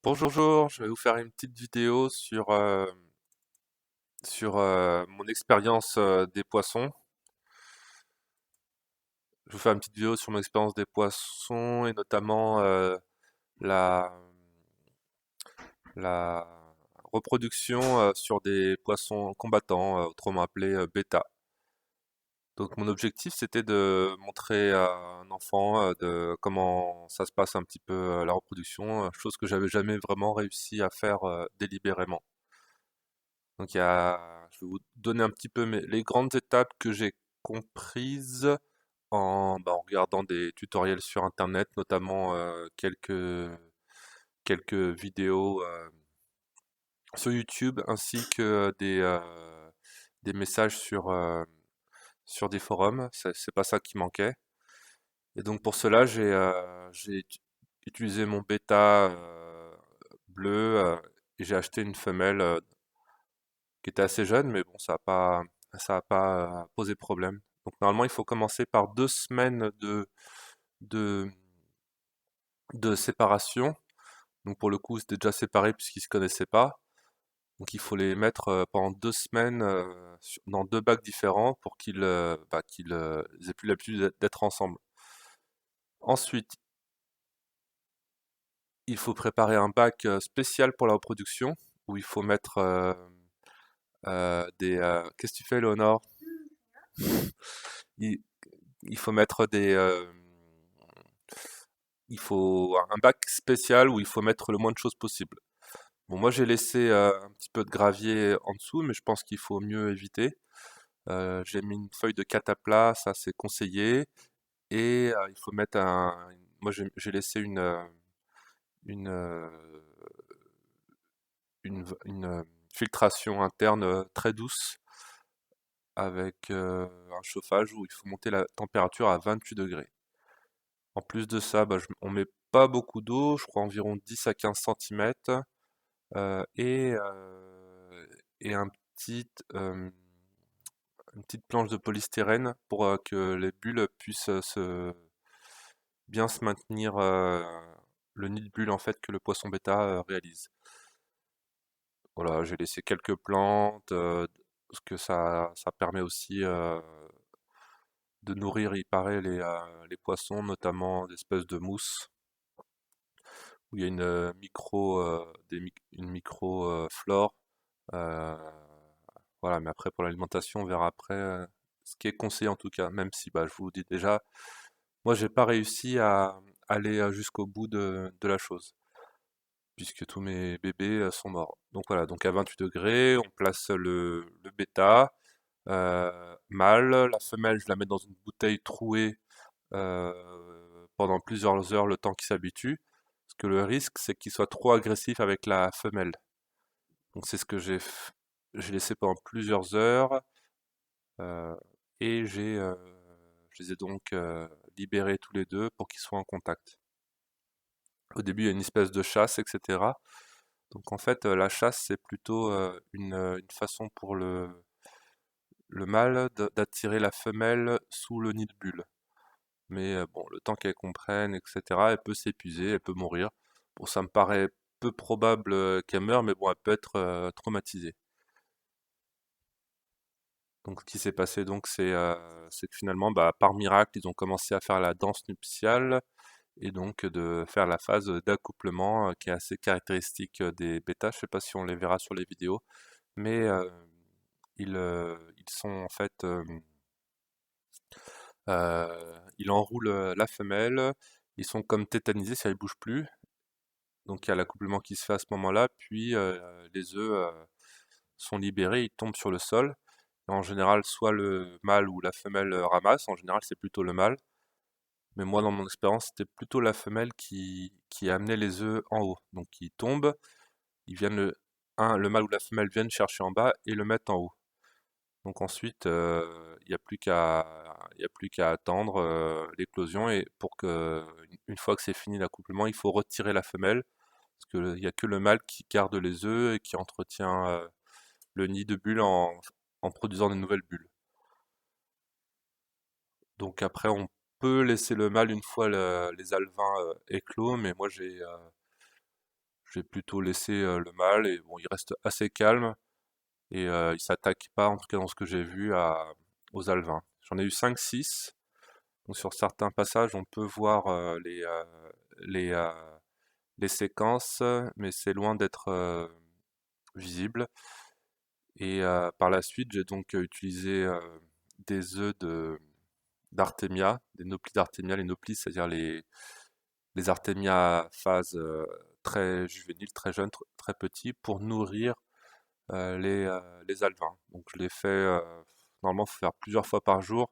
Bonjour, je vais vous faire une petite vidéo sur mon expérience des poissons. Je vais vous faire une petite vidéo sur mon expérience des poissons et notamment la, la reproduction sur des poissons combattants, autrement appelés bêta. Donc mon objectif c'était de montrer à un enfant de comment ça se passe un petit peu la reproduction, chose que j'avais jamais vraiment réussi à faire délibérément. Donc je vais vous donner un petit peu les grandes étapes que j'ai comprises en regardant des tutoriels sur Internet, notamment quelques vidéos sur YouTube, ainsi que des messages sur des forums. C'est pas ça qui manquait. Et donc pour cela, j'ai utilisé mon bêta bleu et j'ai acheté une femelle qui était assez jeune, mais bon, ça a pas posé problème. Donc normalement, il faut commencer par 2 semaines de, de séparation. Donc pour le coup, c'était déjà séparé puisqu'ils se connaissaient pas. Donc il faut les mettre pendant 2 semaines dans deux bacs différents pour qu'ils aient plus l'habitude d'être ensemble. Ensuite, il faut préparer un bac spécial pour la reproduction où il faut mettre qu'est-ce que tu fais, Léonore? Il, il faut mettre il faut un bac spécial où il faut mettre le moins de choses possible. Bon, moi j'ai laissé un petit peu de gravier en dessous, mais je pense qu'il faut mieux éviter. J'ai mis une feuille de cataplasme, ça c'est conseillé. Et il faut mettre moi j'ai laissé une, euh, une filtration interne très douce avec un chauffage où il faut monter la température à 28 degrés. En plus de ça, on met pas beaucoup d'eau, je crois environ 10 à 15 centimètres. euh, et, euh, et une petite planche de polystyrène pour que les bulles puissent bien se maintenir, le nid de bulles en fait que le poisson bêta réalise. Voilà, j'ai laissé quelques plantes, parce que ça permet aussi de nourrir, il paraît, les poissons, notamment d'espèces de mousse, où il y a une micro-flore. euh, voilà, mais après, pour l'alimentation, on verra après ce qui est conseillé en tout cas, même si je vous dis déjà, moi, j'ai pas réussi à aller jusqu'au bout de la chose, puisque tous mes bébés sont morts. Donc voilà, donc à 28 degrés, on place le bêta mâle. La femelle, je la mets dans une bouteille trouée pendant plusieurs heures, le temps qu'il s'habitue. Parce que le risque, c'est qu'il soit trop agressif avec la femelle. Donc c'est ce que j'ai laissé pendant plusieurs heures euh, et je les ai donc libérés tous les deux pour qu'ils soient en contact. Au début, il y a une espèce de chasse, etc. Donc en fait, la chasse, c'est plutôt une façon pour le mâle d'attirer la femelle sous le nid de bulle. Mais bon, le temps qu'elle comprenne, etc., elle peut s'épuiser, elle peut mourir. Bon, ça me paraît peu probable qu'elle meure, mais bon, elle peut être traumatisée. Donc ce qui s'est passé, donc, c'est que finalement, par miracle, ils ont commencé à faire la danse nuptiale et donc de faire la phase d'accouplement qui est assez caractéristique des bêtas. Je sais pas si on les verra sur les vidéos, mais ils sont en fait, ils enroulent la femelle, ils sont comme tétanisés, ça ne bouge plus. Donc il y a l'accouplement qui se fait à ce moment-là, puis les œufs sont libérés, ils tombent sur le sol. Et en général, soit le mâle ou la femelle ramasse, en général c'est plutôt le mâle. Mais moi dans mon expérience, c'était plutôt la femelle qui amenait les œufs en haut. Donc ils tombent, ils viennent le mâle ou la femelle viennent chercher en bas et le mettent en haut. Donc ensuite, il y a plus qu'à attendre l'éclosion et pour que, une fois que c'est fini l'accouplement, il faut retirer la femelle parce qu'il n'y a que le mâle qui garde les œufs et qui entretient le nid de bulles en produisant de nouvelles bulles. Donc après, on peut laisser le mâle une fois les alevins éclos, mais moi j'ai plutôt laissé le mâle et bon, il reste assez calme et il s'attaque pas, en tout cas dans ce que j'ai vu, aux alevins. J'en ai eu 5, 6. Donc sur certains passages, on peut voir les, euh, les séquences, mais c'est loin d'être visible. Et par la suite, j'ai donc utilisé des œufs d'Artemia, des noplis d'Artemia. Les noplis, c'est-à-dire les Artemia phase très juvéniles, très jeunes, très petits, pour nourrir les alevins. Donc je l'ai fait, normalement, il faut faire plusieurs fois par jour.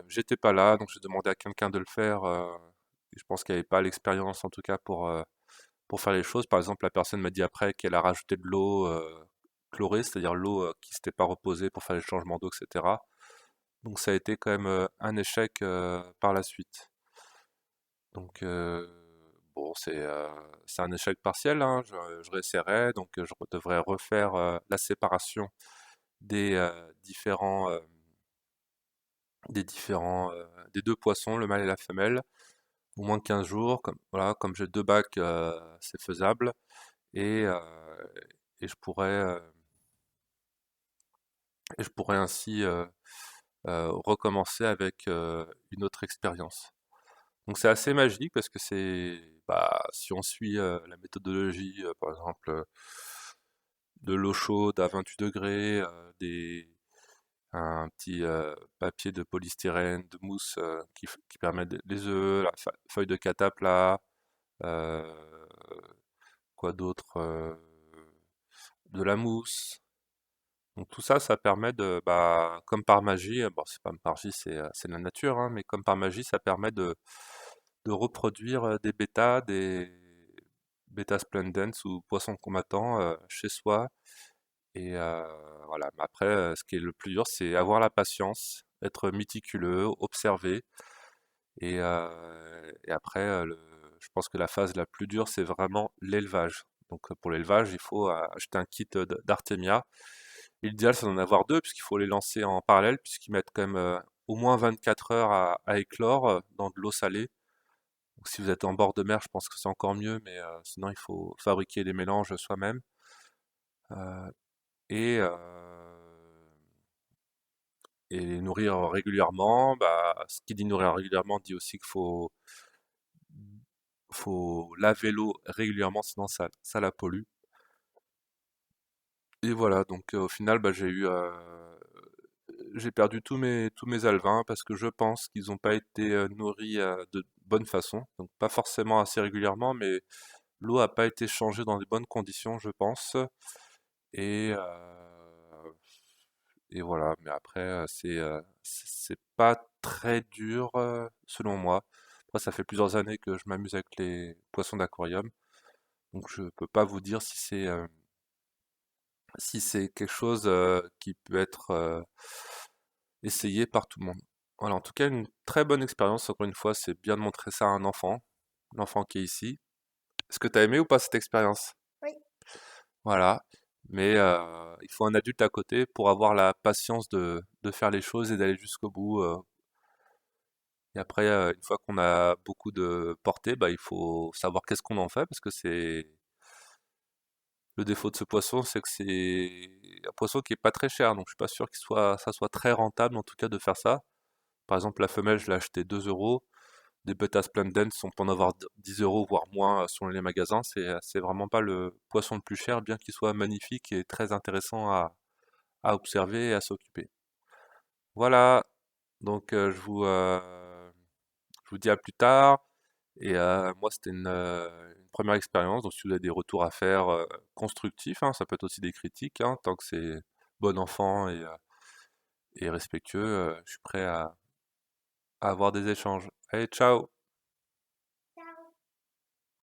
J'étais pas là, donc j'ai demandé à quelqu'un de le faire. Je pense qu'il n'y avait pas l'expérience, en tout cas, pour faire les choses. Par exemple, la personne m'a dit après qu'elle a rajouté de l'eau chlorée, c'est-à-dire l'eau qui s'était pas reposée pour faire les changements d'eau, etc. Donc ça a été quand même un échec par la suite. Donc bon, c'est un échec partiel, hein, je réessayerai, donc je devrais refaire la séparation des des deux poissons, le mâle et la femelle, au moins 15 jours. Comme, voilà, comme j'ai 2 bacs, c'est faisable. Et, euh, et je pourrais ainsi recommencer avec une autre expérience. Donc c'est assez magique parce que bah, si on suit la méthodologie, par exemple, de l'eau chaude à 28 degrés, un petit papier de polystyrène, de mousse qui permet les œufs, la feuille de cataplasme, euh, quoi d'autre, de la mousse. Donc tout ça, ça permet de, bah, comme par magie, bon c'est pas par magie, c'est la nature, hein, mais comme par magie, ça permet de reproduire des bêta splendens ou poissons combattants chez soi. Et voilà. Mais après, ce qui est le plus dur, c'est avoir la patience, être méticuleux, observer. Et après, je pense que la phase la plus dure, c'est vraiment l'élevage. Donc pour l'élevage, il faut acheter un kit d'Artemia. L'idéal, c'est d'en avoir deux, puisqu'il faut les lancer en parallèle, puisqu'ils mettent quand même au moins 24 heures à éclore dans de l'eau salée. Donc si vous êtes en bord de mer, je pense que c'est encore mieux, mais sinon il faut fabriquer les mélanges soi-même. Euh, et, euh, et les nourrir régulièrement. Bah, ce qui dit nourrir régulièrement dit aussi faut laver l'eau régulièrement, sinon ça la pollue. Et voilà, donc au final, bah, j'ai perdu tous mes alevins parce que je pense qu'ils n'ont pas été nourris de bonne façon. Donc pas forcément assez régulièrement, mais l'eau n'a pas été changée dans les bonnes conditions, je pense. Et, et voilà, mais après, c'est pas très dur selon moi. Après, ça fait plusieurs années que je m'amuse avec les poissons d'aquarium, donc je peux pas vous dire si c'est quelque chose qui peut être essayé par tout le monde. Voilà, en tout cas, une très bonne expérience. Encore une fois, c'est bien de montrer ça à un enfant, l'enfant qui est ici. Est-ce que tu as aimé ou pas cette expérience? Oui. Voilà. Mais il faut un adulte à côté pour avoir la patience de faire les choses et d'aller jusqu'au bout. Et après, une fois qu'on a beaucoup de portée, bah, il faut savoir qu'est-ce qu'on en fait, parce que c'est le défaut de ce poisson, c'est que c'est un poisson qui est pas très cher, donc je suis pas sûr ça soit très rentable en tout cas de faire ça. Par exemple, la femelle, je l'ai acheté 2 euros. Des Beta Splendens, on peut en avoir 10 euros, voire moins selon les magasins. C'est vraiment pas le poisson le plus cher, bien qu'il soit magnifique et très intéressant à observer et à s'occuper. Voilà, donc je vous dis à plus tard. Et moi, c'était une première expérience. Donc, si vous avez des retours à faire constructifs, hein, ça peut être aussi des critiques, hein, tant que c'est bon enfant et respectueux, je suis prêt à avoir des échanges. Allez, ciao!